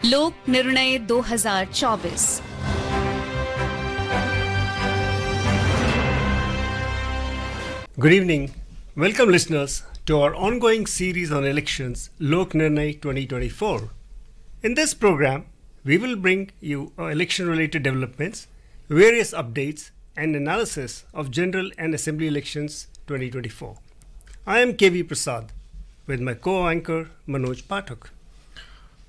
लोक निर्णय 2024। Good evening. Welcome listeners to our ongoing series on elections, Lok Nirnay 2024. In this program, we will bring you election-related developments, various updates and analysis of general and assembly elections 2024. I am KV Prasad with my co-anchor Manoj Pathak.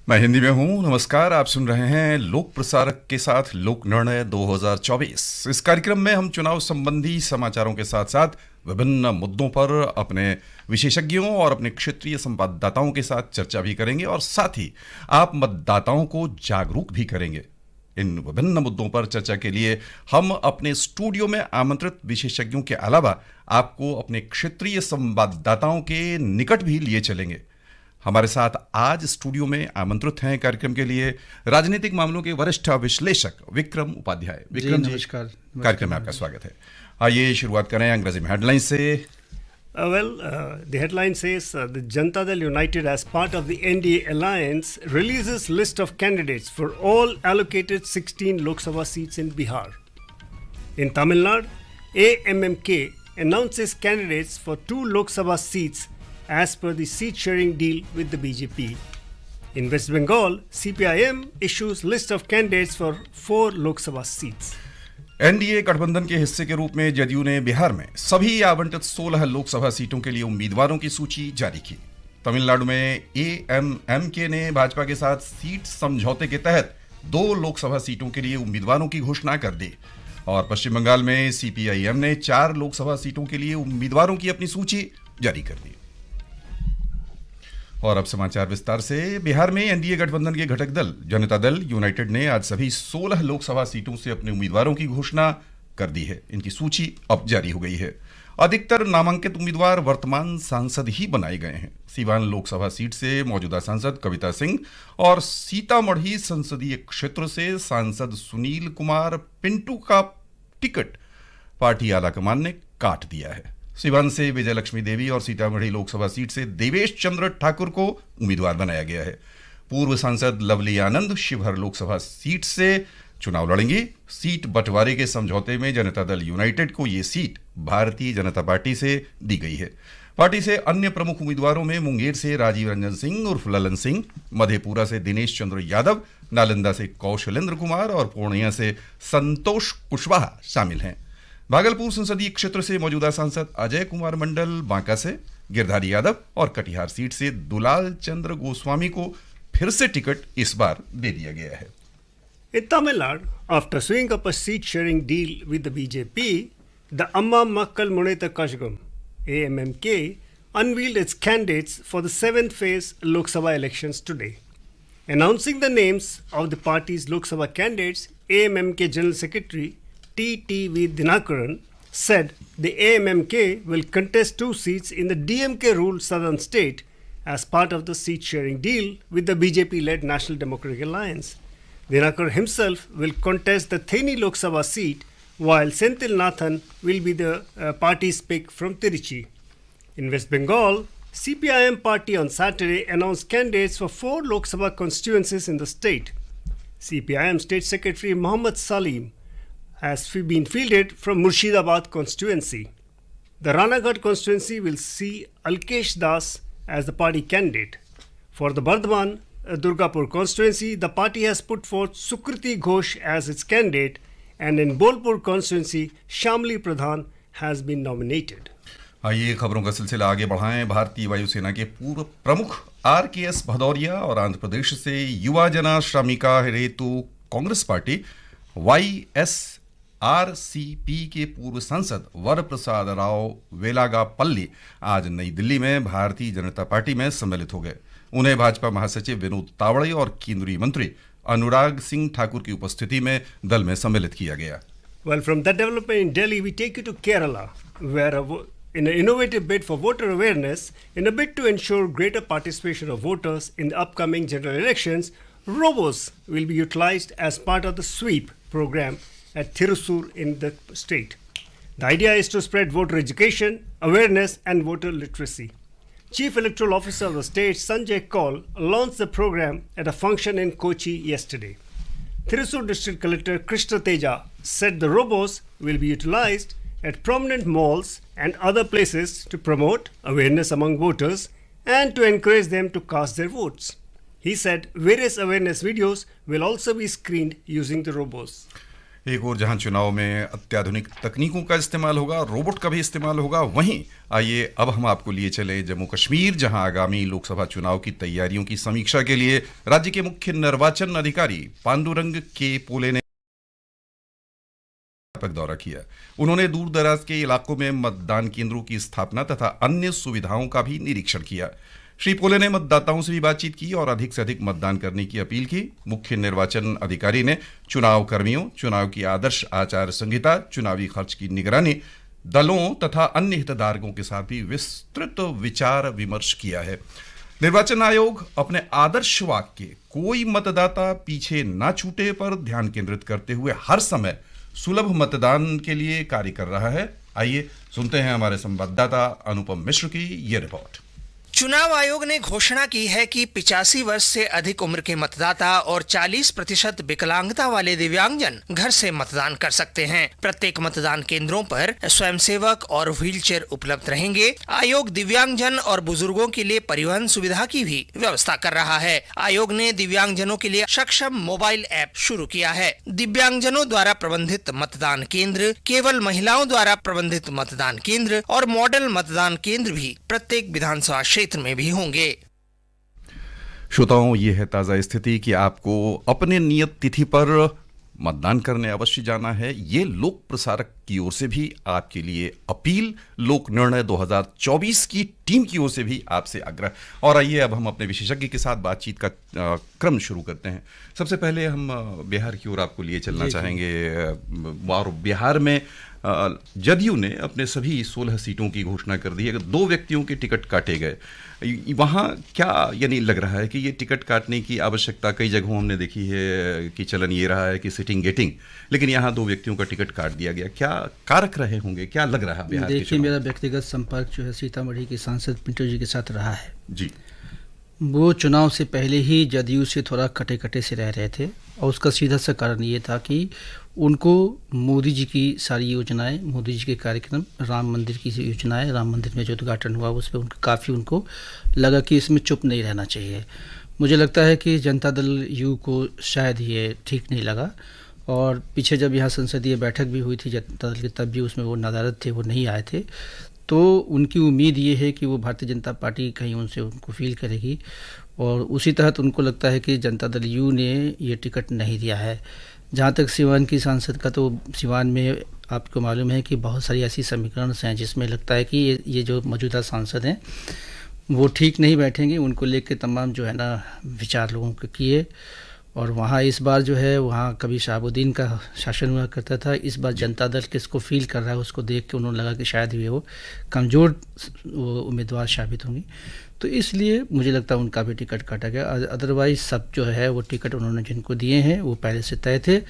मैं हिंदी में हूं। नमस्कार, आप सुन रहे हैं लोक प्रसारक के साथ लोक निर्णय 2024। इस कार्यक्रम में हम चुनाव संबंधी समाचारों के साथ साथ विभिन्न मुद्दों पर अपने विशेषज्ञों और अपने क्षेत्रीय संवाददाताओं के साथ चर्चा भी करेंगे और साथ ही आप मतदाताओं को जागरूक भी करेंगे। इन विभिन्न मुद्दों पर चर्चा के लिए हम अपने स्टूडियो में आमंत्रित विशेषज्ञों के अलावा आपको अपने क्षेत्रीय संवाददाताओं के निकट भी लिए चलेंगे। हमारे साथ आज स्टूडियो में आमंत्रित हैं कार्यक्रम के लिए राजनीतिक मामलों के वरिष्ठ विश्लेषक विक्रम उपाध्याय। विक्रम जी, नमस्कार। कार्यक्रम में आपका स्वागत है। आइए शुरुआत करें अंग्रेजी में हेडलाइन से। The headline says the Janata Dal United, as part of the NDA alliance, releases list of candidates for all allocated 16 Lok Sabha seats in Bihar. In Tamil Nadu, AMMK announces candidates for 2 Lok Sabha seats as per the seat-sharing deal with the BJP. In West Bengal, CPIM issues list of candidates for 4 Lok Sabha seats. NDA गठबंधन के हिस्से के रूप में जदयू ने बिहार में सभी आवंटित 16 लोकसभा सीटों के लिए उम्मीदवारों की सूची जारी की। तमिलनाडु में एएमएमके ने भाजपा के साथ सीट समझौते के तहत 2 लोकसभा सीटों के लिए उम्मीदवारों की घोषणा कर दी और पश्चिम बंगाल में सीपीआईएम ने 4 लोकसभा सीटों के लिए उम्मीदवारों की अपनी सूची जारी कर दी। और अब समाचार विस्तार से। बिहार में एनडीए गठबंधन के घटक दल जनता दल यूनाइटेड ने आज सभी 16 लोकसभा सीटों से अपने उम्मीदवारों की घोषणा कर दी है। इनकी सूची अब जारी हो गई है। अधिकतर नामांकित उम्मीदवार वर्तमान सांसद ही बनाए गए हैं। सीवान लोकसभा सीट से मौजूदा सांसद कविता सिंह और सीतामढ़ी संसदीय क्षेत्र से सांसद सुनील कुमार पिंटू का टिकट पार्टी आलाकमान ने काट दिया है। सिवान से विजयलक्ष्मी देवी और सीतामढ़ी लोकसभा सीट से देवेश चंद्र ठाकुर को उम्मीदवार बनाया गया है। पूर्व सांसद लवली आनंद शिवहर लोकसभा सीट से चुनाव लड़ेंगी। सीट बंटवारे के समझौते में जनता दल यूनाइटेड को ये सीट भारतीय जनता पार्टी से दी गई है। पार्टी से अन्य प्रमुख उम्मीदवारों में मुंगेर से राजीव रंजन सिंह उर्फ ललन सिंह, मधेपुरा से दिनेश चंद्र यादव, नालंदा से कौशलेंद्र कुमार और पूर्णिया से संतोष कुशवाहा शामिल हैं। भागलपुर संसदीय क्षेत्र से मौजूदा सांसद अजय कुमार मंडल, बांका से गिरधारी यादव और कटिहार सीट से दुलाल चंद्र गोस्वामी को फिर से टिकट इस बार दे दिया गया है। In Tamil Nadu, after swinging up a seat-sharing deal with the BJP, the Amma Makkal Munetha Kazhagam (AMMK) unveiled its candidates for the 7th phase Lok Sabha elections today. Announcing the names of the party's Lok Sabha candidates, AMMK General Secretary TTV Dinakaran said the AMMK will contest 2 seats in the DMK-ruled southern state as part of the seat-sharing deal with the BJP-led National Democratic Alliance. Dinakar himself will contest the Theni Lok Sabha seat, while Senthil Nathan will be the party's pick from Tiruchi. In West Bengal, CPIM party on Saturday announced candidates for 4 Lok Sabha constituencies in the state. CPIM State Secretary Mohammad Salim has been fielded from Murshidabad constituency. The Ranaghat constituency will see Alkesh Das as the party candidate. For the Bardhaman Durgapur constituency, the party has put forth Sukriti Ghosh as its candidate, and in Bolpur constituency, Shamli Pradhan has been nominated. आइए खबरों का सिलसिला आगे बढ़ाएं। भारतीय वायुसेना के पूर्व प्रमुख आरकेएस भदौरिया और आंध्र प्रदेश से युवा जना श्रमिका हेतु कांग्रेस पार्टी YSRCP के पूर्व सांसद वरप्रसाद राव वेलागापल्ली आज नई दिल्ली में भारतीय जनता पार्टी में सम्मिलित हो गए। उन्हें भाजपा महासचिव विनोद तावड़े और केंद्रीय मंत्री अनुराग सिंह ठाकुर की उपस्थिति में दल में सम्मिलित किया गया। Well, from that development in Delhi, we take you to Kerala, where in an innovative bid for voter awareness, in a bid to ensure greater participation of voters in the upcoming general elections, robos will be utilized as part of the sweep program at Thrissur in the state. The idea is to spread voter education, awareness and voter literacy. Chief Electoral Officer of the state, Sanjay Kaul, launched the program at a function in Kochi yesterday. Thrissur District Collector Krishna Teja said the robos will be utilized at prominent malls and other places to promote awareness among voters and to encourage them to cast their votes. He said various awareness videos will also be screened using the robos. एक और जहां चुनाव में अत्याधुनिक तकनीकों का इस्तेमाल होगा, रोबोट का भी इस्तेमाल होगा, वहीं आइए अब हम आपको लिए चले जम्मू कश्मीर, जहां आगामी लोकसभा चुनाव की तैयारियों की समीक्षा के लिए राज्य के मुख्य निर्वाचन अधिकारी पांडुरंग के पोले ने व्यापक दौरा किया। उन्होंने दूर दराज के इलाकों में मतदान केंद्रों की स्थापना तथा अन्य सुविधाओं का भी निरीक्षण किया। श्री पोले ने मतदाताओं से भी बातचीत की और अधिक से अधिक मतदान करने की अपील की। मुख्य निर्वाचन अधिकारी ने चुनाव कर्मियों, चुनाव की आदर्श आचार संहिता, चुनावी खर्च की निगरानी, दलों तथा अन्य हितधारकों के साथ भी विस्तृत विचार विमर्श किया है। निर्वाचन आयोग अपने आदर्श वाक्य कोई मतदाता पीछे ना छूटे पर ध्यान केंद्रित करते हुए हर समय सुलभ मतदान के लिए कार्य कर रहा है। आइए सुनते हैं हमारे संवाददाता अनुपम मिश्र की ये रिपोर्ट। चुनाव आयोग ने घोषणा की है कि 85 वर्ष से अधिक उम्र के मतदाता और 40% विकलांगता वाले दिव्यांगजन घर से मतदान कर सकते हैं। प्रत्येक मतदान केंद्रों पर स्वयंसेवक और व्हीलचेयर उपलब्ध रहेंगे। आयोग दिव्यांगजन और बुजुर्गों के लिए परिवहन सुविधा की भी व्यवस्था कर रहा है। आयोग ने दिव्यांगजनों के लिए सक्षम मोबाइल ऐप शुरू किया है। दिव्यांगजनों द्वारा प्रबंधित मतदान केंद्र, केवल महिलाओं द्वारा प्रबंधित मतदान केंद्र और मॉडल मतदान केंद्र भी प्रत्येक विधानसभा क्षेत्र में भी होंगे। श्रोताओं, ये है ताजा स्थिति कि आपको अपने नियत तिथि पर मतदान करने अवश्य जाना है। ये लोक प्रसारक की ओर से भी आपके लिए अपील, लोक निर्णय 2024 की टीम की ओर से भी आपसे आग्रह। और आइए अब हम अपने विशेषज्ञ के साथ बातचीत का क्रम शुरू करते हैं। सबसे पहले हम बिहार की ओर आपको लिए चलना चाहेंगे और बिहार में जदयू ने अपने सभी 16 सीटों की घोषणा कर दी है। 2 व्यक्तियों के टिकट काटे गए। वहाँ क्या यानी लग रहा है कि ये टिकट काटने की आवश्यकता कई जगहों हमने देखी है कि चलन ये रहा है कि सिटिंग गेटिंग, लेकिन यहाँ 2 व्यक्तियों का टिकट काट दिया गया। क्या कारक रहे होंगे, क्या लग रहा है बिहार? देखिए, मेरा व्यक्तिगत संपर्क जो है सीतामढ़ी के सांसद पिंटू जी के साथ रहा है जी। वो चुनाव से पहले ही जदयू से थोड़ा कटे कटे से रह रहे थे और उसका सीधा सा कारण ये था कि उनको मोदी जी की सारी योजनाएं, मोदी जी के कार्यक्रम, राम मंदिर की योजनाएं, राम मंदिर में जो उद्घाटन हुआ उस पर काफ़ी उनको लगा कि इसमें चुप नहीं रहना चाहिए। मुझे लगता है कि जनता दल यू को शायद ये ठीक नहीं लगा और पीछे जब यहाँ संसदीय बैठक भी हुई थी जनता दल की, तब भी उसमें वो नदारद थे, वो नहीं आए थे। तो उनकी उम्मीद ये है कि वो भारतीय जनता पार्टी कहीं उनसे उनको फील करेगी और उसी तहत उनको लगता है कि जनता दल यू ने ये टिकट नहीं दिया है। जहाँ तक सिवान की सांसद का, तो सिवान में आपको मालूम है कि बहुत सारी ऐसी समीकरण हैं जिसमें लगता है कि ये जो मौजूदा सांसद हैं वो ठीक नहीं बैठेंगे। उनको लेकर तमाम जो है ना विचार लोगों के किए और वहाँ इस बार जो है, वहाँ कभी शहाबुद्दीन का शासन हुआ करता था, इस बार जनता दल किसको फील कर रहा है उसको देख के उन्होंने लगा कि शायद भी वो कमज़ोर उम्मीदवार साबित होंगी, तो इसलिए मुझे लगता है उनका भी टिकट काटा गया। अदरवाइज़ सब जो है वो टिकट उन्होंने जिनको दिए हैं वो पहले से तय थे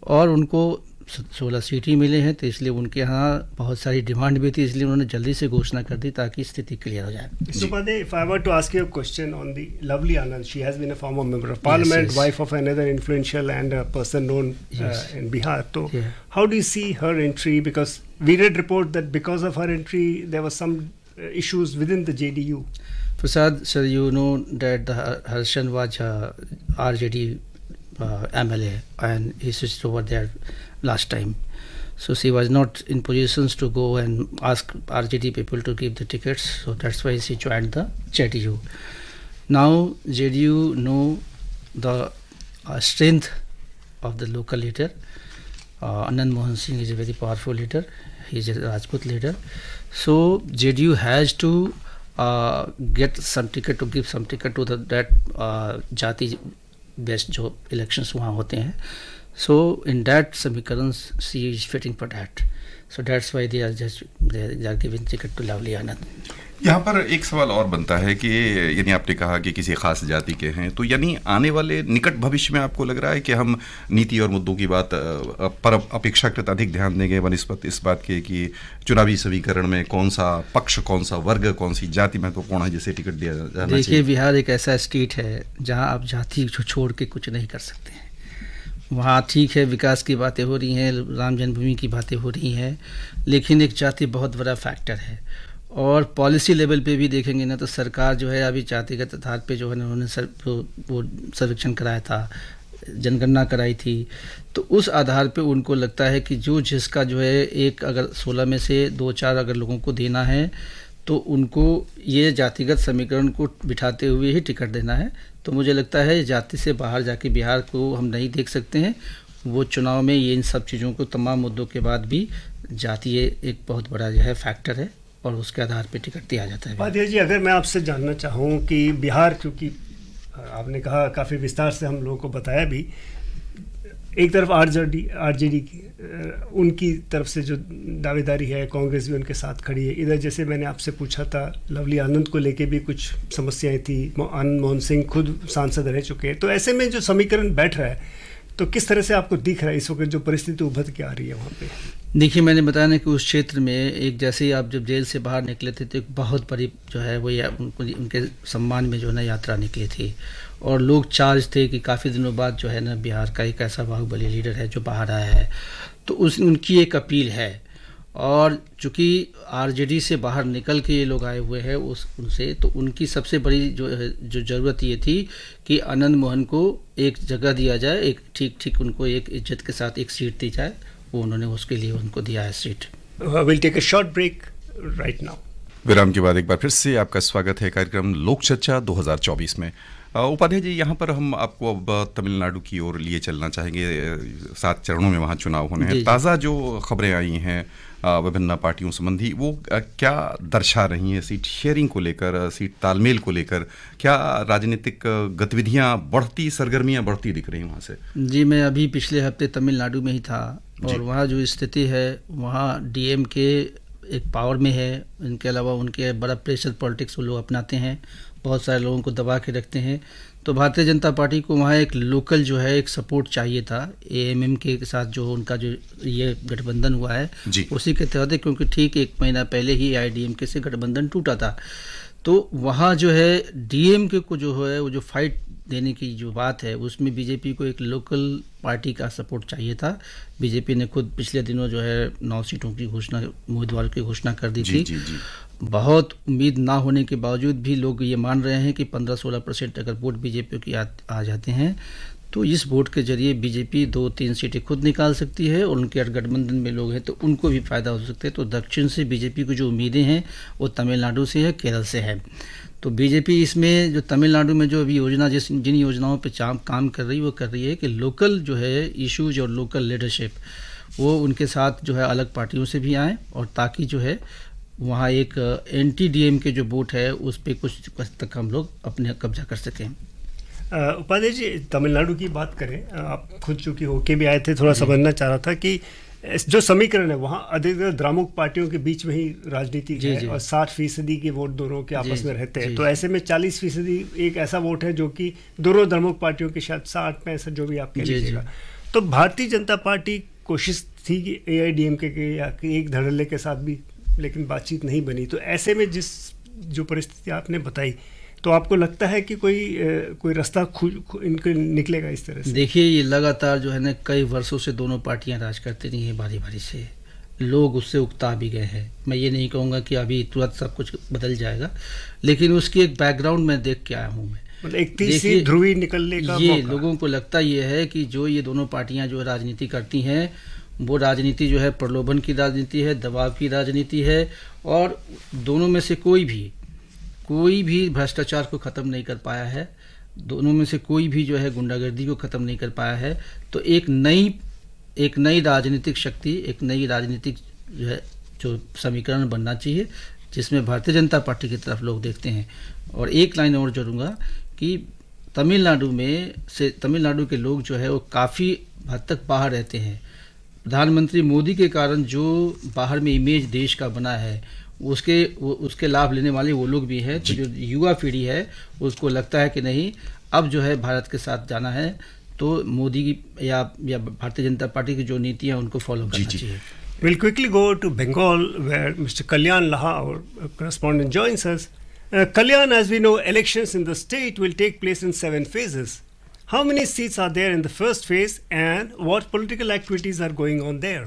और उनको 16 सीट ही मिले हैं, तो इसलिए उनके यहाँ बहुत सारी डिमांड भी थी, इसलिए उन्होंने जल्दी से घोषणा कर दी ताकि स्थिति क्लियर हो जाए। Supade, if I were to ask you a question on the lovely Anand, she has been a former member of parliament, yes. wife of another influential and a person known in Bihar. So, Yeah. how do you see her entry? Because we read report that because of her entry, there were some issues within the JDU. Prasad, sir, you know that her son was RJD MLA and he switched over there last time. So she was not in positions to go and ask RJD people to give the tickets. So that's why she joined the JDU. Now JDU know the strength of the local leader. Anand Mohan Singh is a very powerful leader. He is a Rajput leader. So JDU has to get some ticket, to give some ticket to that jati based जो elections वहाँ होते हैं. So in that samikarans she is fitting for that. So that's why they are giving ticket to Lovely Anand. यहाँ पर एक सवाल और बनता है कि यानी आपने कहा कि किसी खास जाति के हैं, तो यानी आने वाले निकट भविष्य में आपको लग रहा है कि हम नीति और मुद्दों की बात पर अपेक्षाकृत अधिक ध्यान देंगे बनिस्बत इस बात के कि चुनावी समीकरण में कौन सा पक्ष, कौन सा वर्ग, कौन सी जाति महत्वपूर्ण है जिसे टिकट दिया जाना चाहिए? देखिए, बिहार एक ऐसा स्टेट है जहाँ आप जाति छोड़ के कुछ नहीं कर सकते हैं। वहाँ ठीक है, विकास की बातें हो रही हैं, राम जन्मभूमि की बातें हो रही हैं, लेकिन एक जाति बहुत बड़ा फैक्टर है। और पॉलिसी लेवल पे भी देखेंगे ना, तो सरकार जो है अभी जातिगत आधार पे जो है उन्होंने वो सर्वेक्षण कराया था, जनगणना कराई थी, तो उस आधार पे उनको लगता है कि जो जिसका जो है एक अगर 16 में से 2-4 अगर लोगों को देना है तो उनको ये जातिगत समीकरण को बिठाते हुए ही टिकट देना है। तो मुझे लगता है जाति से बाहर जाके बिहार को हम नहीं देख सकते हैं। वो चुनाव में ये इन सब चीज़ों को, तमाम मुद्दों के बाद भी जाति एक बहुत बड़ा जो है फैक्टर है और उसके आधार पे टिकट दिया जाता है। उपाध्याय जी, अगर मैं आपसे जानना चाहूँ कि बिहार, चूँकि आपने कहा काफ़ी विस्तार से हम लोगों को बताया भी, एक तरफ आरजेडी की उनकी तरफ से जो दावेदारी है, कांग्रेस भी उनके साथ खड़ी है। इधर जैसे मैंने आपसे पूछा था, लवली आनंद को लेके भी कुछ समस्याएं थी, आनंद मोहन सिंह खुद सांसद रह चुके हैं। तो ऐसे में जो समीकरण बैठ रहा है, तो किस तरह से आपको दिख रहा है इस वक्त जो परिस्थिति उभर के आ रही है वहाँ पे? देखिए, मैंने बताया ना कि उस क्षेत्र में एक, जैसे ही आप जब जेल से बाहर निकले थे तो एक बहुत बड़ी जो है वो उनके सम्मान में जो है ना यात्रा निकली थी, और लोग चार्ज थे कि काफ़ी दिनों बाद जो है ना बिहार का एक ऐसा बाहुबली लीडर है जो बाहर आया है। तो उनकी एक अपील है, और चूँकि आरजेडी से बाहर निकल के ये लोग आए हुए हैं उनसे, तो उनकी सबसे बड़ी जो ज़रूरत ये थी कि आनंद मोहन को एक जगह दिया जाए, एक ठीक उनको एक इज्जत के साथ एक सीट दी जाए। वो उन्होंने उसके लिए उनको दिया है seat. Will take a short break right now. विराम के बाद एक बार फिर से आपका स्वागत है कार्यक्रम लोक चर्चा 2024 में। उपाध्याय जी, यहाँ पर हम आपको अब तमिलनाडु की ओर लिए चलना चाहेंगे। 7 चरणों में वहाँ चुनाव होने हैं। ताज़ा जो खबरें आई हैं विभिन्न पार्टियों संबंधी, वो क्या दर्शा रही हैं सीट शेयरिंग को लेकर, सीट तालमेल को लेकर? क्या राजनीतिक गतिविधियाँ बढ़ती, सरगर्मियाँ बढ़ती दिख रही हैं वहाँ से? जी, मैं अभी पिछले हफ्ते तमिलनाडु में ही था, और वहाँ जो स्थिति है, वहाँ डीएमके एक पावर में है। इनके अलावा उनके बड़ा प्रेशर पॉलिटिक्स वो लोग अपनाते हैं, बहुत सारे लोगों को दबा के रखते हैं। तो भारतीय जनता पार्टी को वहाँ एक लोकल जो है एक सपोर्ट चाहिए था एएमएम के साथ, जो उनका जो ये गठबंधन हुआ है उसी के तहत, क्योंकि ठीक 1 महीना पहले ही एआईडीएमके से गठबंधन टूटा था। तो वहाँ जो है डीएमके को जो है वो जो फाइट देने की जो बात है, उसमें बीजेपी को एक लोकल पार्टी का सपोर्ट चाहिए था। बीजेपी ने खुद पिछले दिनों जो है 9 सीटों की घोषणा, उम्मीदवारों की घोषणा कर दी थी। बहुत उम्मीद ना होने के बावजूद भी लोग ये मान रहे हैं कि 15-16% अगर वोट बीजेपी की आ जाते हैं तो इस वोट के जरिए बीजेपी 2-3 सीटें खुद निकाल सकती है, और उनके गठबंधन में लोग हैं तो उनको भी फायदा हो सकता है। तो दक्षिण से बीजेपी को जो उम्मीदें हैं वो तमिलनाडु से है, केरल से है। तो बीजेपी इसमें जो तमिलनाडु में जो अभी योजना जिन योजनाओं पे काम कर रही है, वो कर रही है कि लोकल जो है इश्यूज और लोकल लीडरशिप वो उनके साथ जो है अलग पार्टियों से भी आएँ, और ताकि जो है वहाँ एक एंटी डीएम के जो वोट है उस पर कुछ तक हम लोग अपने कब्जा कर सकें। उपाध्याय जी, तमिलनाडु की बात करें, आप खुद चूँकि होके भी आए थे, थोड़ा समझना चाह रहा था कि जो समीकरण है वहाँ अधिकतर द्रामुक पार्टियों के बीच में ही राजनीति है, और 60% के वोट दोनों के आपस में रहते हैं। तो ऐसे में 40% एक ऐसा वोट है जो कि दोनों द्रामुक पार्टियों के शायद 60-65 जो भी आप कह लीजिएगा। तो भारतीय जनता पार्टी कोशिश थी कि एआईडीएमके के या एक धड़ल्ले के साथ भी, लेकिन बातचीत नहीं बनी। तो ऐसे में जो परिस्थिति आपने बताई, तो आपको लगता है कि कोई रास्ता इनको निकलेगा इस तरह से? देखिए, ये लगातार जो है ना कई वर्षों से दोनों पार्टियां राज करती रही हैं बारी बारी से। लोग उससे उकता भी गए हैं। मैं ये नहीं कहूँगा कि अभी तुरंत सब कुछ बदल जाएगा, लेकिन उसकी एक बैकग्राउंड में देख के आया हूँ मैं। मतलब एक तीसरी ध्रुवी निकलने का ये लोगों को लगता ये है कि जो ये दोनों पार्टियां जो राजनीति करती हैं, वो राजनीति जो है प्रलोभन की राजनीति है, दबाव की राजनीति है, और दोनों में से कोई भी भ्रष्टाचार को ख़त्म नहीं कर पाया है। दोनों में से कोई भी जो है गुंडागर्दी को ख़त्म नहीं कर पाया है। तो एक नई राजनीतिक शक्ति, एक नई राजनीतिक जो समीकरण बनना चाहिए, जिसमें भारतीय जनता पार्टी की तरफ लोग देखते हैं। और एक लाइन और जोड़ूंगा कि तमिलनाडु के लोग जो है वो काफ़ी हद तक बाहर रहते हैं। प्रधानमंत्री मोदी के कारण जो बाहर में इमेज देश का बना है, उसके लाभ लेने वाले वो लोग भी हैं। तो जो युवा पीढ़ी है उसको लगता है कि नहीं, अब जो है भारत के साथ जाना है, तो मोदी की या भारतीय जनता पार्टी की जो नीतियां उनको फॉलो करना चाहिए। We'll quickly go to Bengal, where Mr. Kalyan Laha, our correspondent, joins us. Kalyan, as we know, elections in the state will take place in 7 phases. How many seats are there in the first phase, and what political activities are going on there?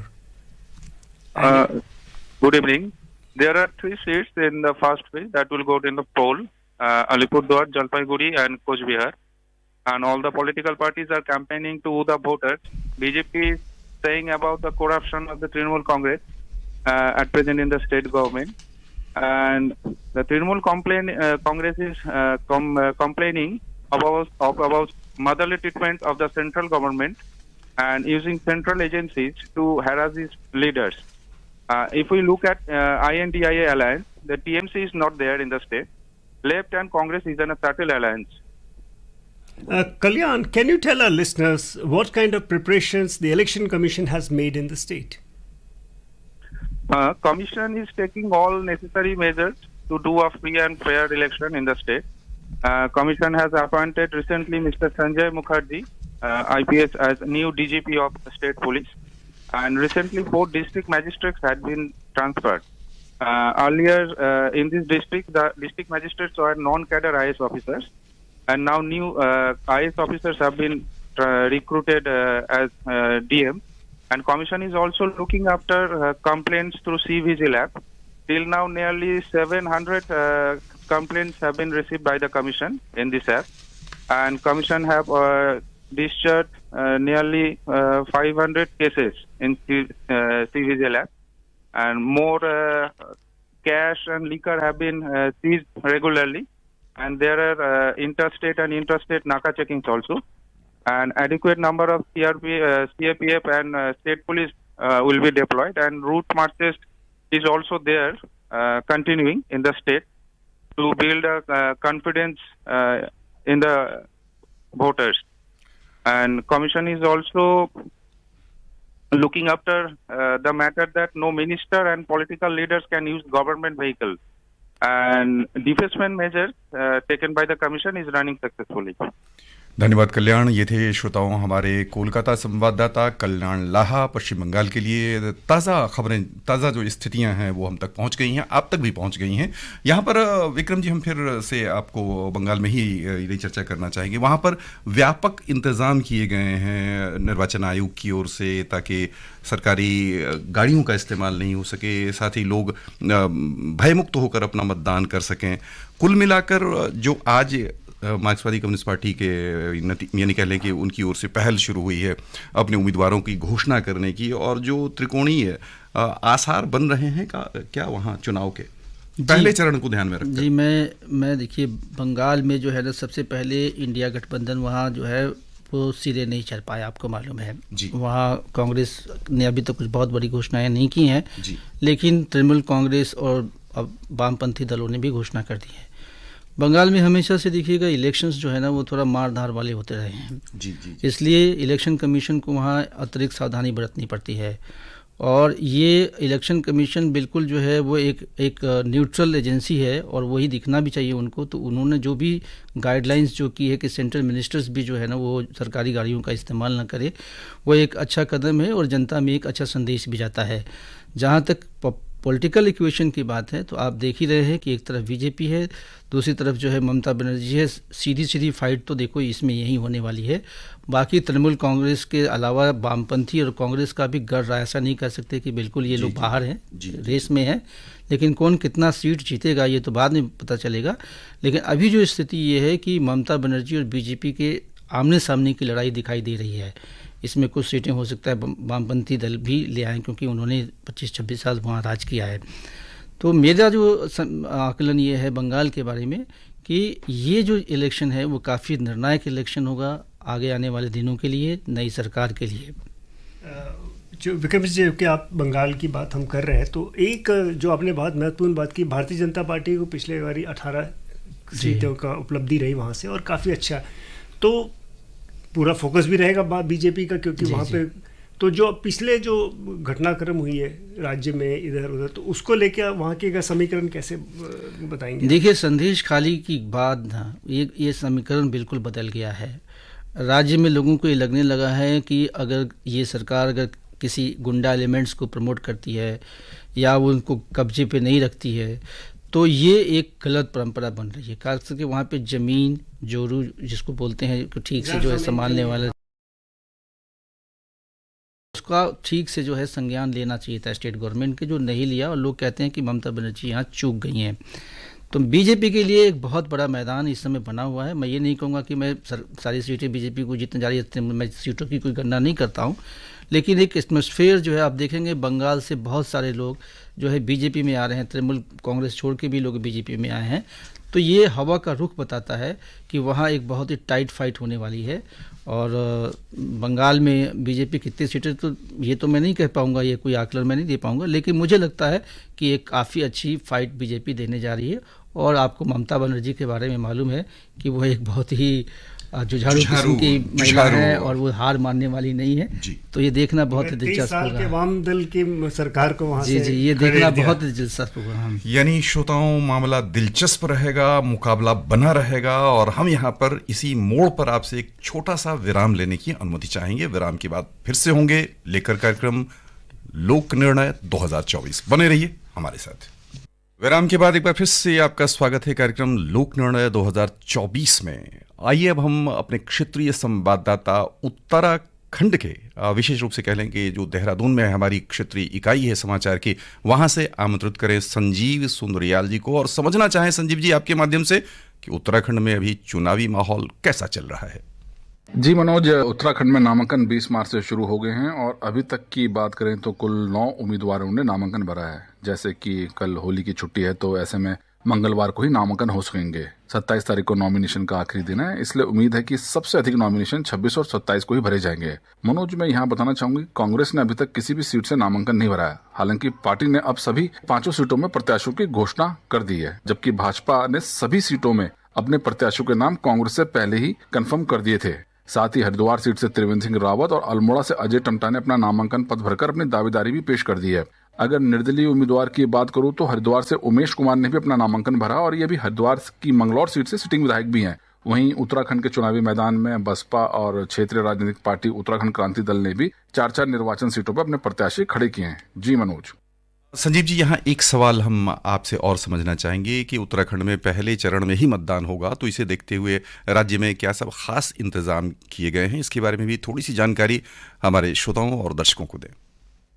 Good evening. There are 3 seats in the first phase that will go in the poll: Alipurduar, Jalpaiguri, and Coach Bihar. And all the political parties are campaigning to the voters. BJP is saying about the corruption of the Trinamool Congress at present in the state government, and the Trinamool Congress is complaining about motherly treatment of the central government and using central agencies to harass its leaders. If we look at INDIA alliance, the TMC is not there in the state. Left and Congress is in a subtle alliance. Kalyan, can you tell our listeners what kind of preparations the Election Commission has made in the state? Commission is taking all necessary measures to do a free and fair election in the state. Commission has appointed recently Mr. Sanjay Mukherjee, IPS, as new DGP of the state police, and recently 4 district magistrates had been transferred. Earlier in this district, the district magistrates were non-cadre IS officers, and now new IS officers have been recruited as DM. And Commission is also looking after complaints through CVGIL app. Till now, nearly 700 complaints have been received by the Commission in this app. And Commission have discharged nearly 500 cases in CVGIL app. And more cash and liquor have been seized regularly. And there are interstate and intrastate NACA checkings also. And adequate number of CRPF and state police will be deployed. And route marches is also there, continuing in the state to build confidence in the voters. And Commission is also looking after the matter that no minister and political leaders can use government vehicles. And defacement measures taken by the Commission is running successfully. धन्यवाद कल्याण। ये थे श्रोताओं हमारे कोलकाता संवाददाता कल्याण लाहा। पश्चिम बंगाल के लिए ताज़ा खबरें, ताज़ा जो स्थितियां हैं वो हम तक पहुंच गई हैं, आप तक भी पहुंच गई हैं। यहाँ पर विक्रम जी, हम फिर से आपको बंगाल में ही यही चर्चा करना चाहेंगे। वहाँ पर व्यापक इंतज़ाम किए गए हैं निर्वाचन आयोग की ओर से, ताकि सरकारी गाड़ियों का इस्तेमाल नहीं हो सके, साथ ही लोग भयमुक्त होकर अपना मतदान कर सकें। कुल मिलाकर जो आज मार्क्सवादी कम्युनिस्ट पार्टी के यानी कह लें कि उनकी ओर से पहल शुरू हुई है अपने उम्मीदवारों की घोषणा करने की, और जो त्रिकोणीय आसार बन रहे हैं क्या वहाँ चुनाव के पहले चरण को ध्यान में रखकर? जी, मैं देखिए, बंगाल में जो है ना, सबसे पहले इंडिया गठबंधन वहाँ जो है वो सिरे नहीं चढ़ पाया, आपको मालूम है। वहाँ कांग्रेस ने अभी तक कुछ बहुत बड़ी घोषणाएं नहीं की हैं, लेकिन तृणमूल कांग्रेस और अब वामपंथी दलों ने भी घोषणा कर दी है। बंगाल में हमेशा से देखिएगा इलेक्शंस जो है ना वो थोड़ा मार धार वाले होते रहे हैं। इसलिए इलेक्शन कमीशन को वहाँ अतिरिक्त सावधानी बरतनी पड़ती है। और ये इलेक्शन कमीशन बिल्कुल जो है वो एक न्यूट्रल एजेंसी है, और वही दिखना भी चाहिए उनको। तो उन्होंने जो भी गाइडलाइंस जो की है कि सेंट्रल मिनिस्टर्स भी जो है ना वो सरकारी गाड़ियों का इस्तेमाल ना करे, वो एक अच्छा कदम है और जनता में एक अच्छा संदेश भी जाता है। जहाँ तक पॉलिटिकल इक्वेशन की बात है, तो आप देख ही रहे हैं कि एक तरफ बीजेपी है, दूसरी तरफ जो है ममता बनर्जी है। सीधी फाइट तो देखो इसमें यही होने वाली है। बाकी तृणमूल कांग्रेस के अलावा वामपंथी और कांग्रेस का भी गढ़ रहा, ऐसा नहीं कह सकते कि बिल्कुल ये लोग बाहर हैं, रेस में हैं। लेकिन कौन कितना सीट जीतेगा ये तो बाद में पता चलेगा। लेकिन अभी जो स्थिति ये है कि ममता बनर्जी और बीजेपी के आमने सामने की लड़ाई दिखाई दे रही है। इसमें कुछ सीटें हो सकता है वामपंथी दल भी ले आएँ, क्योंकि उन्होंने 25-26 साल वहाँ राज किया है। तो मेरा जो आकलन ये है बंगाल के बारे में कि ये जो इलेक्शन है वो काफ़ी निर्णायक इलेक्शन होगा आगे आने वाले दिनों के लिए, नई सरकार के लिए। जो विक्रम जी कि आप बंगाल की बात हम कर रहे हैं, तो एक जो आपने बहुत महत्वपूर्ण बात की, भारतीय जनता पार्टी को पिछले बारी 18 सीटों का उपलब्धि रही वहाँ से, और काफ़ी अच्छा। तो पूरा फोकस भी रहेगा बीजेपी का, क्योंकि वहाँ पे तो जो पिछले जो घटनाक्रम हुई है राज्य में इधर उधर, तो उसको लेके वहाँ के का समीकरण कैसे बताएंगे? देखिए, संदेश खाली की बाद ये समीकरण बिल्कुल बदल गया है। राज्य में लोगों को ये लगने लगा है कि अगर ये सरकार अगर किसी गुंडा एलिमेंट्स को प्रमोट करती है या वो उनको कब्जे पे नहीं रखती है, तो ये एक गलत परंपरा बन रही है। खास करके वहाँ पे ज़मीन जोरू जिसको बोलते हैं, ठीक से जो है संभालने वाला, उसका ठीक से जो है संज्ञान लेना चाहिए था स्टेट गवर्नमेंट के, जो नहीं लिया। और लोग कहते हैं कि ममता बनर्जी यहाँ चूक गई हैं। तो बीजेपी के लिए एक बहुत बड़ा मैदान इस समय बना हुआ है। मैं ये नहीं कहूँगा कि मैं सारी सीटें बीजेपी को जीतने जा रही है, मैं सीटों की कोई गणना नहीं करता हूँ, लेकिन एक एटमॉस्फेयर जो है आप देखेंगे बंगाल से बहुत सारे लोग जो है बीजेपी में आ रहे हैं, तृणमूल कांग्रेस छोड़ के भी लोग बीजेपी में आए हैं। तो ये हवा का रुख बताता है कि वहाँ एक बहुत ही टाइट फाइट होने वाली है। और बंगाल में बीजेपी कितनी सीटें, तो ये तो मैं नहीं कह पाऊँगा, ये कोई आकलन मैं नहीं दे पाऊँगा, लेकिन मुझे लगता है कि एक काफ़ी अच्छी फाइट बीजेपी देने जा रही है। और आपको ममता बनर्जी के बारे में मालूम है कि वो एक बहुत ही जुझारू किस्म की महिला है और वो हार मानने वाली नहीं है। तो ये देखना बहुत ही दिलचस्प होगा। 30 साल के वाम दल की सरकार को वहाँ जी से ये देखना बहुत ही दिलचस्प होगा। यानी श्रोताओं, मामला दिलचस्प रहेगा, मुकाबला बना रहेगा। और हम यहाँ पर इसी मोड़ पर आपसे एक छोटा सा विराम लेने की अनुमति चाहेंगे। विराम के बाद फिर से होंगे लेकर कार्यक्रम लोक निर्णय 2024। बने रहिए हमारे साथ। विराम के बाद एक बार फिर से आपका स्वागत है कार्यक्रम लोक निर्णय 2024 में। आइए अब हम अपने क्षेत्रीय संवाददाता उत्तराखंड के, विशेष रूप से कह लें कि जो देहरादून में हमारी क्षेत्रीय इकाई है समाचार की, वहां से आमंत्रित करें संजीव सुंदरियाल जी को और समझना चाहें संजीव जी आपके माध्यम से कि उत्तराखंड में अभी चुनावी माहौल कैसा चल रहा है। जी मनोज, उत्तराखंड में नामांकन 20 मार्च से शुरू हो गए हैं और अभी तक की बात करें तो कुल 9 उम्मीदवारों ने नामांकन भरा है। जैसे कि कल होली की छुट्टी है तो ऐसे में मंगलवार को ही नामांकन हो सकेंगे। 27 तारीख को नॉमिनेशन का आखिरी दिन है, इसलिए उम्मीद है कि सबसे अधिक नॉमिनेशन 26 और 27 को ही भरे जाएंगे। मनोज, मैं यहाँ बताना चाहूंगी, कांग्रेस ने अभी तक किसी भी सीट से नामांकन नहीं भरा है। हालांकि पार्टी ने अब सभी 5 सीटों में प्रत्याशियों की घोषणा कर दी है, जबकि भाजपा ने सभी सीटों में अपने प्रत्याशियों के नाम कांग्रेस से पहले ही कन्फर्म कर दिए थे। साथ ही हरिद्वार सीट से त्रिवेंद्र सिंह रावत और अल्मोड़ा से अजय टम्टा ने अपना नामांकन पत्र भरकर अपनी दावेदारी भी पेश कर दी है। अगर निर्दलीय उम्मीदवार की बात करूं तो हरिद्वार से उमेश कुमार ने भी अपना नामांकन भरा और ये भी हरिद्वार की मंगलौर सीट से सिटिंग विधायक भी हैं। वहीं उत्तराखंड के चुनावी मैदान में बसपा और क्षेत्रीय राजनीतिक पार्टी उत्तराखंड क्रांति दल ने भी 4-4 निर्वाचन सीटों पर अपने प्रत्याशी खड़े किए हैं। जी मनोज। संजीव जी, यहाँ एक सवाल हम आपसे और समझना चाहेंगे कि उत्तराखंड में पहले चरण में ही मतदान होगा, तो इसे देखते हुए राज्य में क्या सब खास इंतजाम किए गए हैं, इसके बारे में भी थोड़ी सी जानकारी हमारे श्रोताओं और दर्शकों को दें।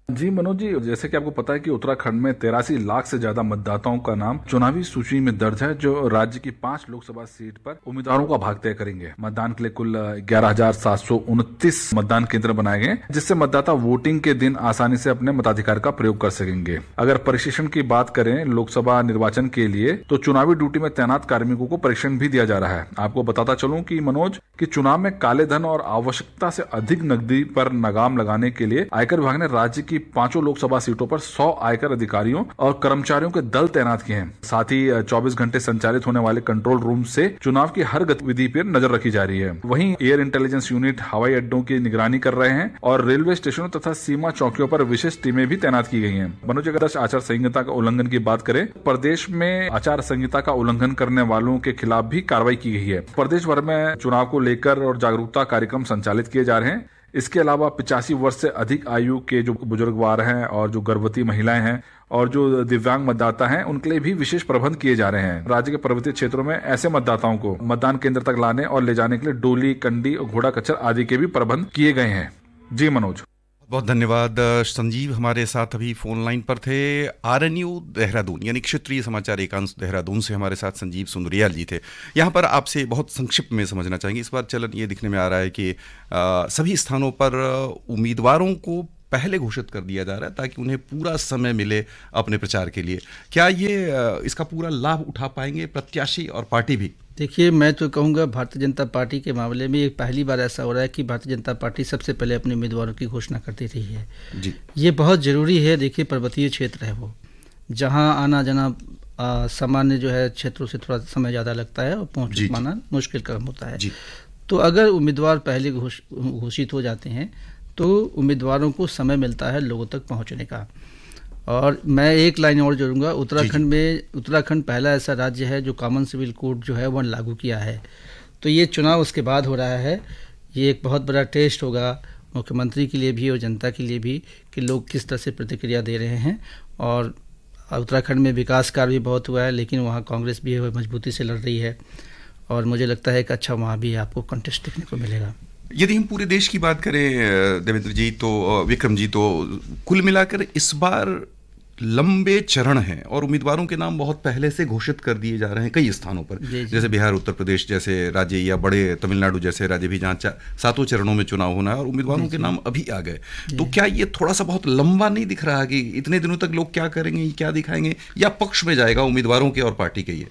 जी मनोज जी, जैसे कि आपको पता है कि उत्तराखंड में 83 लाख से ज्यादा मतदाताओं का नाम चुनावी सूची में दर्ज है, जो राज्य की 5 लोकसभा सीट पर उम्मीदवारों का भाग तय करेंगे। मतदान के लिए कुल 11,729 मतदान केंद्र बनाए गए, जिससे मतदाता वोटिंग के दिन आसानी से अपने मताधिकार का प्रयोग कर सकेंगे। अगर प्रशिक्षण की बात करें लोकसभा निर्वाचन के लिए, तो चुनावी ड्यूटी में तैनात कार्मिकों को प्रशिक्षण भी दिया जा रहा है। आपको बताता चलूं कि मनोज, कि चुनाव में काले धन और आवश्यकता से अधिक नकदी पर लगाम लगाने के लिए आयकर विभाग ने राज्य की 5 लोकसभा सीटों पर 100 आयकर अधिकारियों और कर्मचारियों के दल तैनात किए हैं। साथ ही 24 घंटे संचालित होने वाले कंट्रोल रूम से चुनाव की हर गतिविधि पर नजर रखी जा रही है। वहीं एयर इंटेलिजेंस यूनिट हवाई अड्डों की निगरानी कर रहे हैं और रेलवे स्टेशनों तथा सीमा चौकियों पर विशेष टीमें भी तैनात की गई हैं। मनोज, अगर आचार संहिता का उल्लंघन की बात करें, प्रदेश में आचार संहिता का उल्लंघन करने वालों के खिलाफ भी कार्रवाई की गई है। प्रदेश भर में चुनाव को लेकर और जागरूकता कार्यक्रम संचालित किए जा रहे हैं। इसके अलावा 85 वर्ष से अधिक आयु के जो बुजुर्गवार हैं और जो गर्भवती महिलाएं हैं और जो दिव्यांग मतदाता हैं, उनके लिए भी विशेष प्रबंध किए जा रहे हैं। राज्य के पर्वतीय क्षेत्रों में ऐसे मतदाताओं को मतदान केंद्र तक लाने और ले जाने के लिए डोली, कंडी और घोड़ा कचर आदि के भी प्रबंध किए गए हैं। जी मनोज। बहुत धन्यवाद संजीव, हमारे साथ अभी फोन लाइन पर थे आरएनयू देहरादून यानी क्षेत्रीय समाचार एकांश देहरादून से हमारे साथ संजीव सुंदरियाल जी थे। यहाँ पर आपसे बहुत संक्षिप्त में समझना चाहेंगे, इस बार चलन ये दिखने में आ रहा है कि सभी स्थानों पर उम्मीदवारों को पहले घोषित कर दिया जा रहा है ताकि उन्हें पूरा समय मिले अपने प्रचार के लिए। क्या ये इसका पूरा लाभ उठा पाएंगे प्रत्याशी और पार्टी भी? देखिए, मैं तो कहूँगा भारतीय जनता पार्टी के मामले में ये पहली बार ऐसा हो रहा है कि भारतीय जनता पार्टी सबसे पहले अपने उम्मीदवारों की घोषणा करती रही है जी। ये बहुत ज़रूरी है। देखिए, पर्वतीय क्षेत्र है वो, जहाँ आना जाना सामान्य जो है क्षेत्रों से थोड़ा समय ज़्यादा लगता है और पहुँच पाना मुश्किल काम होता है। तो अगर उम्मीदवार पहले घोषित हो जाते हैं तो उम्मीदवारों को समय मिलता है लोगों तक पहुंचने का। और मैं एक लाइन और जोड़ूंगा, उत्तराखंड पहला ऐसा राज्य है जो कॉमन सिविल कोड जो है वह लागू किया है। तो ये चुनाव उसके बाद हो रहा है, ये एक बहुत बड़ा टेस्ट होगा मुख्यमंत्री के लिए भी और जनता के लिए भी कि लोग किस तरह से प्रतिक्रिया दे रहे हैं। और उत्तराखंड में विकास कार्य भी बहुत हुआ है, लेकिन वहाँ कांग्रेस भी मजबूती से लड़ रही है और मुझे लगता है कि अच्छा वहाँ भी आपको कंटेस्ट देखने को मिलेगा। यदि हम पूरे देश की बात करें देवेंद्र जी, तो विक्रम जी, तो कुल मिलाकर इस बार लंबे चरण हैं और उम्मीदवारों के नाम बहुत पहले से घोषित कर दिए जा रहे हैं कई स्थानों पर, जैसे बिहार, उत्तर प्रदेश जैसे राज्य या बड़े तमिलनाडु जैसे राज्य भी जहाँ 7 चरणों में चुनाव होना है और उम्मीदवारों के नाम अभी आ गए। तो क्या ये थोड़ा सा बहुत लंबा नहीं दिख रहा कि इतने दिनों तक लोग क्या करेंगे, क्या दिखाएंगे, या पक्ष में जाएगा उम्मीदवारों के और पार्टी के? ये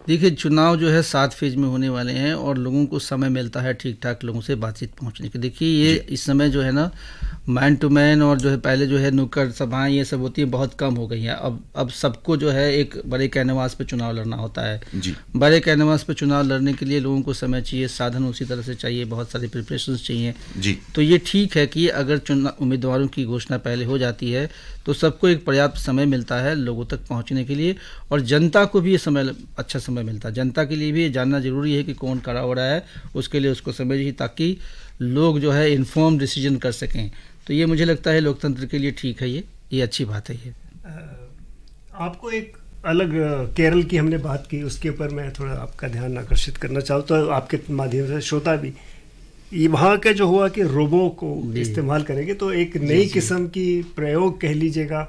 देखिए, चुनाव जो है 7 फेज में होने वाले हैं और लोगों को समय मिलता है ठीक ठाक लोगों से बातचीत पहुंचने की। देखिए, ये इस समय जो है ना मैन टू मैन और जो है पहले जो है नुक्कड़ सभाएं ये सब होती है बहुत कम हो गई हैं। अब सबको जो है एक बड़े कैनवास पे चुनाव लड़ना होता है जी। बड़े कैनवास पे चुनाव लड़ने के लिए लोगों को समय चाहिए, साधन उसी तरह से चाहिए, बहुत सारी प्रिपरेशंस चाहिए जी। तो ये ठीक है कि अगर उम्मीदवारों की घोषणा पहले हो जाती है तो सबको एक पर्याप्त समय मिलता है लोगों तक पहुँचने के लिए और जनता को भी ये समय अच्छा समय मिलता है। जनता के लिए भी ये जानना जरूरी है कि कौन खड़ा हो रहा है, उसके लिए उसको समय चाहिए ताकि लोग जो है इन्फॉर्म डिसीजन कर सकें। तो ये मुझे लगता है लोकतंत्र के लिए ठीक है, ये अच्छी बात है। ये आपको एक अलग केरल की हमने बात की, उसके ऊपर मैं थोड़ा आपका ध्यान आकर्षित करना चाहता हूँ, तो आपके माध्यम से श्रोता भी ये वहाँ का जो हुआ कि रोबो को इस्तेमाल करेंगे, तो एक नई किस्म की प्रयोग कह लीजिएगा।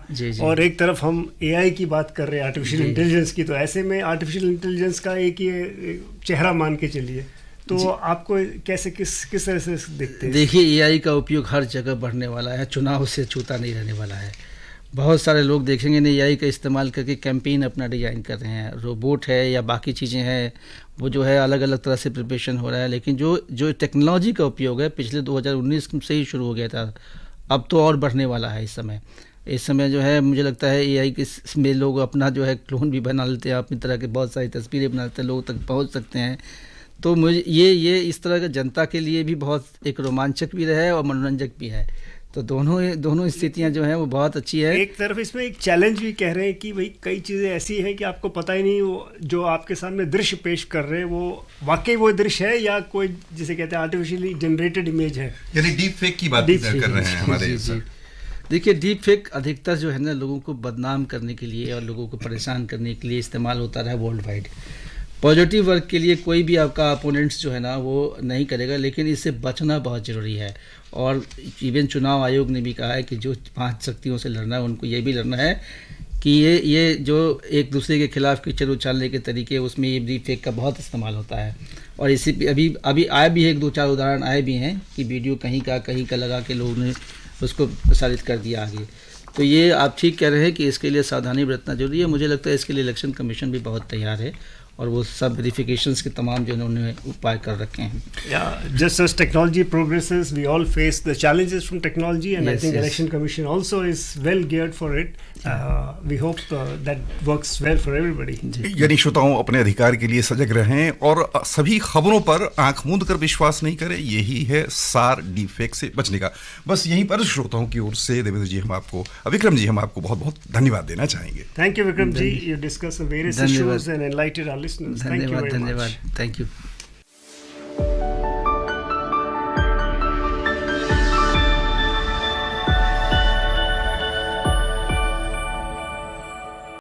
और एक तरफ हम एआई की बात कर रहे हैं, आर्टिफिशियल इंटेलिजेंस की, तो ऐसे में आर्टिफिशियल इंटेलिजेंस का एक ये चेहरा मान के चलिए, तो आपको कैसे किस तरह से देखते हैं? देखिए, एआई का उपयोग हर जगह बढ़ने वाला है, चुनाव से छूता नहीं रहने वाला है। बहुत सारे लोग देखेंगे ना एआई का इस्तेमाल करके कैंपेन अपना डिजाइन कर रहे हैं, रोबोट है या बाकी चीज़ें हैं, वो जो है अलग अलग तरह से प्रिपरेशन हो रहा है। लेकिन जो टेक्नोलॉजी का उपयोग है पिछले 2019 से ही शुरू हो गया था, अब तो और बढ़ने वाला है। इस समय जो है मुझे लगता है एआई में लोग अपना जो है क्लोन भी बना लेते हैं, अपनी तरह के बहुत सारी तस्वीरें बना लेते हैं, लोगों तक पहुँच सकते हैं। तो मुझे ये इस तरह का जनता के लिए भी बहुत एक रोमांचक भी है और मनोरंजक भी है। तो दोनों स्थितियां जो हैं वो बहुत अच्छी है। एक तरफ इसमें एक चैलेंज भी कह रहे हैं कि भाई कई चीज़ें ऐसी हैं कि आपको पता ही नहीं वो जो आपके सामने दृश्य पेश कर रहे हैं वो वाकई वो दृश्य है या कोई जिसे कहते हैं आर्टिफिशियली जनरेटेड इमेज है, यानी डीप फेक की बात कर रहे हैं हमारे। देखिए, डीप फेक अधिकतर जो है ना लोगों को बदनाम करने के लिए और लोगों को परेशान करने के लिए इस्तेमाल होता रहा वर्ल्ड वाइड। पॉजिटिव वर्क के लिए कोई भी आपका अपोनेंट्स जो है ना वो नहीं करेगा, लेकिन इससे बचना बहुत ज़रूरी है। और इवन चुनाव आयोग ने भी कहा है कि जो 5 शक्तियों से लड़ना है उनको ये भी लड़ना है कि ये जो एक दूसरे के खिलाफ कीचड़ उछालने के तरीके, उसमें ये डीप फेक का बहुत इस्तेमाल होता है। और इसी अभी आए भी है 1-2-4 उदाहरण आए भी हैं कि वीडियो कहीं का लगा के लोगों ने उसको प्रसारित कर दिया आगे। तो ये आप ठीक कह रहे हैं कि इसके लिए सावधानी बरतना जरूरी है। मुझे लगता है इसके लिए इलेक्शन कमीशन भी बहुत तैयार है और वो सब वेरिफिकेशंस के तमाम जो उन्होंने उपाय कर रखे हैं। Just as technology progresses, we all face the challenges from technology, and I think Election Commission also is well geared for it. We hope that works well for everybody. यानी श्रोताओं, अपने अधिकार के लिए सजग रहें और सभी खबरों पर आंख मूंद कर विश्वास नहीं करें, यही है सार डीप फेक से बचने का। बस यहीं पर श्रोताओं की ओर से देवेंद्र जी विक्रम जी हम आपको बहुत बहुत धन्यवाद देना चाहेंगे। Thank you, Vikram ji. You discussed some various issues and enlightened our listeners. Thank you very much. Thank you.